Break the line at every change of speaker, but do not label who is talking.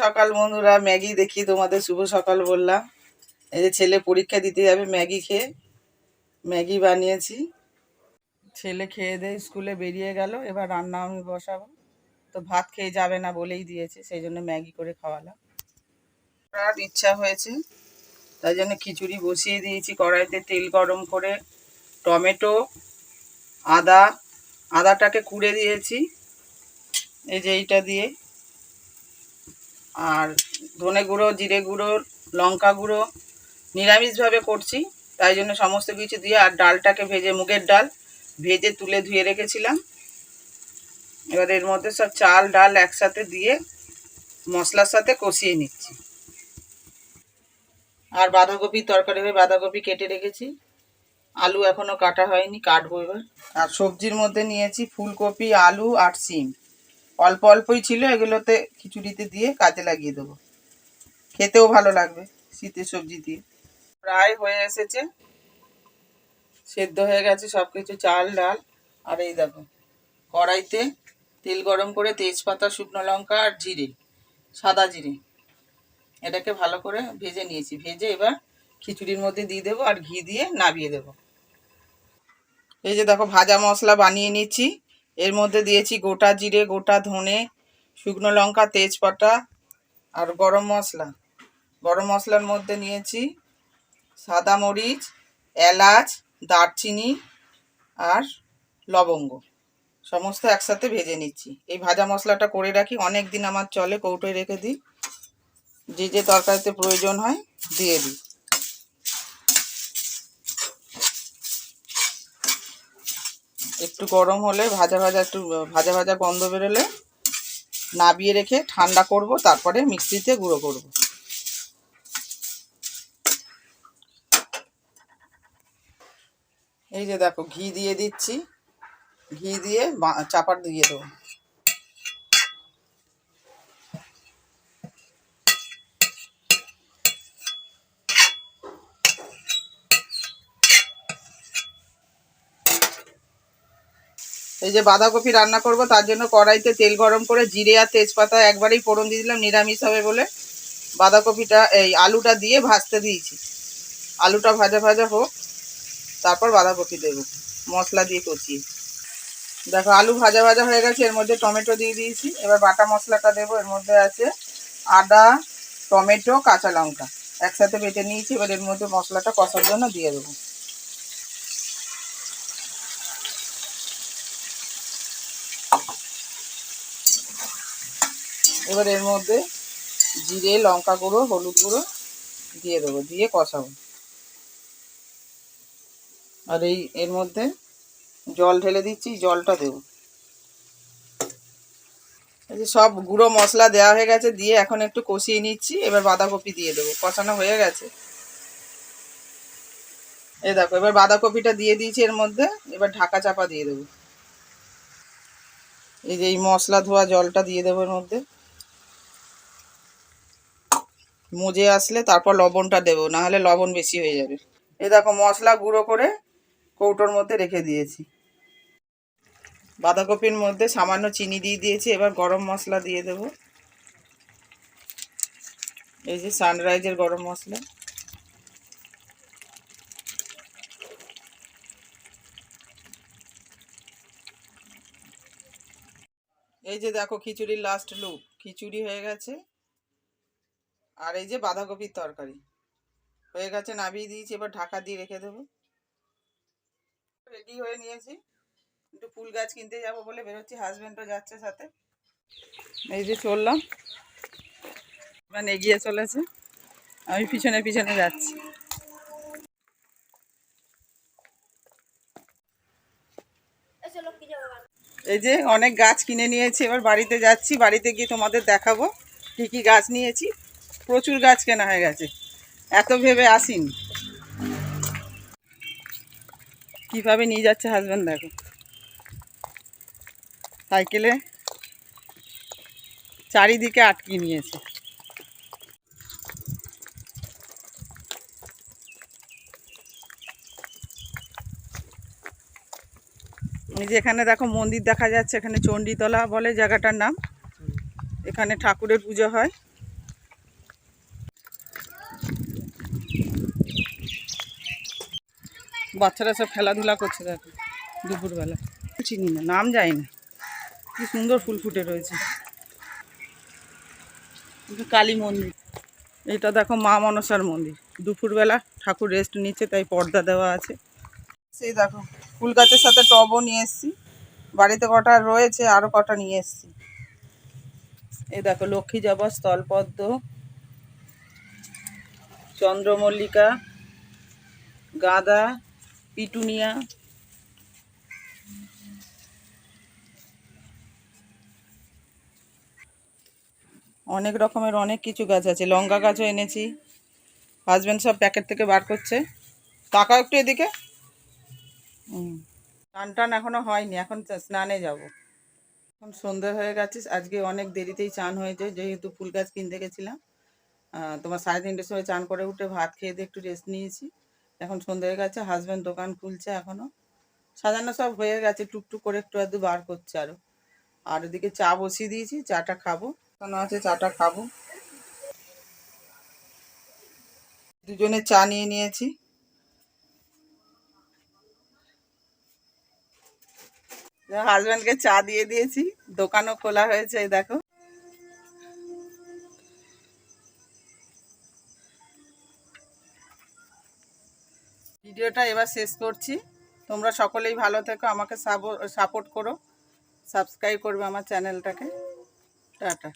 সকাল বন্ধুরা, ম্যাগি দেখি তোমাদের শুভ সকাল বললাম। এই যে ছেলে পরীক্ষা দিতে যাবে, ম্যাগি খেয়ে ম্যাগি বানিয়েছি। ছেলে খেয়ে দিয়ে স্কুলে বেরিয়ে গেল, এবার রান্না আমি বসাবো। তো ভাত খেয়ে যাবে না বলেই দিয়েছে, সেই জন্য ম্যাগি করে খাওয়ালাম। আর ইচ্ছা হয়েছে তাই জন্য খিচুড়ি বসিয়ে দিয়েছি। কড়াইতে তেল গরম করে টমেটো, আদাটাকে কুড়ে দিয়েছি এই যে এইটা দিয়ে, আর ধনে গুঁড়ো, জিরে গুঁড়ো, লঙ্কা গুঁড়ো, নিরামিষভাবে করছি তাই জন্য সমস্ত কিছু দিয়ে, আর ডালটাকে ভেজে, মুগের ডাল ভেজে তুলে ধুয়ে রেখেছিলাম। এবার এর মধ্যে সব চাল ডাল একসাথে দিয়ে মশলার সাথে কষিয়ে নিচ্ছি। আর বাঁধাকপির তরকারি হয়ে বাঁধাকপি কেটে রেখেছি, আলু এখনো কাটা হয়নি, কাটবো এবার। আর সবজির মধ্যে নিয়েছি ফুলকপি, আলু আর সিম, অল্প অল্পই ছিল, এগুলোতে খিচুড়িতে দিয়ে কাজে লাগিয়ে দেবো, খেতেও ভালো লাগবে শীতের সবজি দিয়ে। প্রায় হয়ে এসেছে, সেদ্ধ হয়ে গেছে সব কিছু, চাল ডাল। আর এই দেখো কড়াইতে তেল গরম করে তেজপাতা, শুকনো লঙ্কা আর জিরে, সাদা জিরে, এটাকে ভালো করে ভেজে নিয়েছি। ভেজে এবার খিচুড়ির মধ্যে দিয়ে দেবো আর ঘি দিয়ে নামিয়ে দেবো। এই যে দেখো ভাজা মশলা বানিয়ে নিচ্ছি। এর মধ্যে দিয়েছি গোটা জিরে, গোটা ধনে, শুকনো লঙ্কা, তেজপাতা আর গরম মশলা। গরম মশলার মধ্যে নিয়েছি সাদা মরিচ, এলাচ, দারচিনি আর লবঙ্গ, সমস্ত একসাথে ভেজে নিচ্ছি। এই ভাজা মশলাটা করে রাখি, অনেক দিন আমার চলে, কৌটোয় রেখে দিই, যে যে তরকারিতে প্রয়োজন হয় দিয়ে দিই। একটু গরম হলে একটু ভাজা ভাজা গন্ধ বেরোলে নাবিয়ে রেখে ঠান্ডা করব, তারপরে মিক্সিতে গুঁড়ো করব। এই যে দেখো ঘি দিয়ে দিচ্ছি, ঘি দিয়ে চাপা দিয়ে দেবো। এই যে বাঁধাকপি রান্না করব, তার জন্য কড়াইতে তেল গরম করে জিরে আর তেজপাতা একবারেই ফোড়ন দিয়ে দিলাম, নিরামিষ হবে বলে। বাঁধাকপিটা, এই আলুটা দিয়ে ভাজতে দিয়েছি, আলুটা ভাজা ভাজা হোক, তারপর বাঁধাকপি দেবো মশলা দিয়ে কষিয়ে। দেখো আলু ভাজা ভাজা হয়ে গেছে, এর মধ্যে টমেটো দিয়ে দিয়েছি। এবার বাটা মশলাটা দেবো, এর মধ্যে আছে আদা, টমেটো, কাঁচা লঙ্কা একসাথে বেটে নিয়েছি। এবার এর মধ্যে মশলাটা কষার জন্য দিয়ে দেবো। এবার এর মধ্যে জিরে, লঙ্কা গুঁড়ো, হলুদ গুঁড়ো দিয়ে দেবো, দিয়ে কষাবো। আর এর মধ্যে জল ঢেলে দিচ্ছি, জলটা দেবো। এই যে সব গুঁড়ো মশলা দেওয়া হয়ে গেছে, দিয়ে এখন একটু কষিয়ে নিচ্ছি। এবার বাঁধাকপি দিয়ে দেবো, কষানো হয়ে গেছে। এই দেখো এবার বাঁধাকপিটা দিয়ে দিয়েছি এর মধ্যে, এবার ঢাকা চাপা দিয়ে দেবো। এই যে এই মশলা ধোয়া জলটা দিয়ে দেবো এর মধ্যে, মজে আসলে তারপর লবণটা দেবো, না হলে লবণ বেশি হয়ে যাবে। এই দেখো মশলা গুঁড়ো করে কৌটোর মধ্যে রেখে দিয়েছি। বাঁধাকপির মধ্যে সামান্য চিনি দিয়ে দিয়েছি। এবার গরম মশলা দিয়ে দেব, এই যে সানরাইজের গরম মশলা। এই যে দেখো খিচুড়ির লাস্ট লুক, খিচুড়ি হয়ে গেছে। আর এই যে বাঁধাকপির তরকারি হয়ে গেছে, নামিয়ে দিয়েছি। এবার ঢাকা দিয়ে রেখে দেবো। রেডি হয়ে নিয়েছি, একটু ফুল গাছ কিনতে যাবো বলে বেরোচ্ছি, হাজব্যান্ডও যাচ্ছে সাথে। এই যে চললাম, মানে এগিয়ে চলেছে, আমি পিছনে পিছনে যাচ্ছি। এই যে অনেক গাছ কিনে নিয়েছি, এবার বাড়িতে যাচ্ছি, বাড়িতে গিয়ে তোমাদের দেখাবো কী কী গাছ নিয়েছি। প্রচুর গাছ কেনা হয়ে গেছে, এত ভেবে আসিনি। কীভাবে নিয়ে যাচ্ছে হাজব্যান্ড, দেখো সাইকেলে চারিদিকে আটকে নিয়েছে। এই যে এখানে দেখো মন্দির দেখা যাচ্ছে, এখানে চণ্ডীতলা বলে জায়গাটার নাম। এখানে ঠাকুরের পুজো হয়, বাচ্চারা সব খেলাধুলা করছে দেখো দুপুরবেলা। চিনি না, নাম যাই না। কি সুন্দর ফুল ফুটে রয়েছে। কালী মন্দির, এটা দেখো মা মনসার মন্দির। দুপুরবেলা ঠাকুর রেস্ট নিচ্ছে তাই পর্দা দেওয়া আছে। সেই দেখো ফুল গাছের সাথে টবও নিয়ে এসেছি। বাড়িতে কটা রয়েছে, আরও কটা নিয়ে এসেছি। এই দেখো লক্ষ্মী জবা, স্থলপদ্ম, চন্দ্রমল্লিকা, গাঁদা, পিটুনিয়া, অনেক রকমের অনেক কিছু গাছ আছে। লঙ্কা গাছও এনেছি। হাজব্যান্ড সব প্যাকেট থেকে বার করছে। তাকাও একটু এদিকে। টান টান এখনো হয়নি, এখন স্নানে যাব। এখন সন্ধে হয়ে গেছে। আজকে অনেক দেরিতেই চান হয়েছে, যেহেতু ফুল গাছ কিনতে গেছিলাম। তোমার 3:30টার সময় চান করে উঠে ভাত খেয়ে দিয়ে একটু রেস্ট নিয়েছি। এখন সন্ধে হয়ে গেছে, হাজব্যান্ড দোকান খুলছে। এখনো সাজানো সব হয়ে গেছে, টুকটুক করে একটু আধটু বার করছে আরো। আর ওদিকে চা বসিয়ে দিয়েছি, চাটা খাবো। কেন আছে, চাটা খাবো। দুজনে চা নিয়ে নিয়েছি। হাজব্যান্ডকে চা দিয়ে দিয়েছি, দোকানও খোলা হয়েছে। এই দেখো, ভিডিওটা এবার শেষ করছি। তোমরা সকলেই ভালো থেকো, আমাকে সাপোর্ট করো, সাবস্ক্রাইব করবে আমার চ্যানেলটাকে। টাটা।